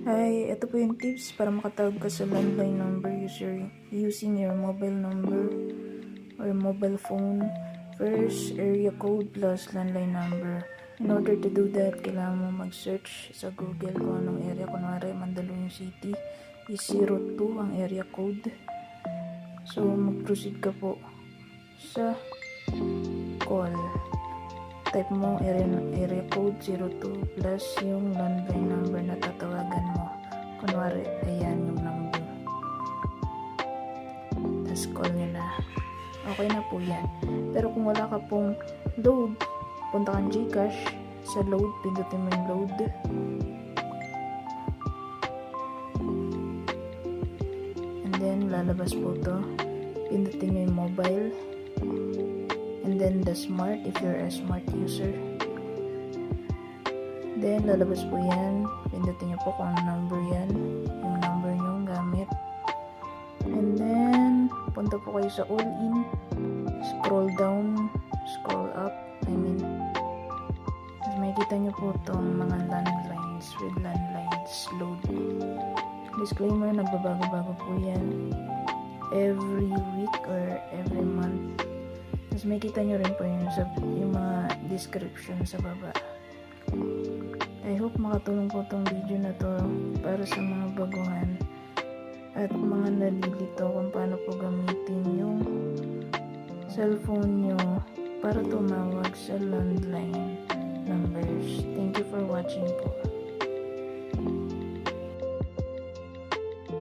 Hi, ito po yung tips para makatawag ka sa landline number using your mobile number or mobile phone. First, area code plus landline number. In order to do that, kailangan mo mag-search sa Google kung anong area. Kunwari, Mandaluyong City is 02 ang area code. So, mag-proceed ka po sa call. Type mo area code 02 plus yung landline number na tatawagan mo. Kunwari, ayan yung number. Tapos call nyo na. Okay na po yan. Pero kung wala ka pong load, punta kang Gcash. Sa load, pindutin mo yung load. And then, lalabas po to. Pindutin nyo yung mobile. And then the smart if you're a smart user. Then lalabas po yan. Pindutin nyo po kung anong number yan. Yung number nyo gamit. And then punta po kayo sa all in. Scroll down. Scroll up. Mas makikita nyo po itong mga landlines with landlines load. Disclaimer, nagbabago-bago po yan. Every week or every month. Tapos makikita nyo rin po yung mga description sa baba. I hope makatulong po itong video na to para sa mga baguhan at mga nalilito kung paano po gamitin yung cellphone nyo para tumawag sa landline numbers. Thank you for watching po.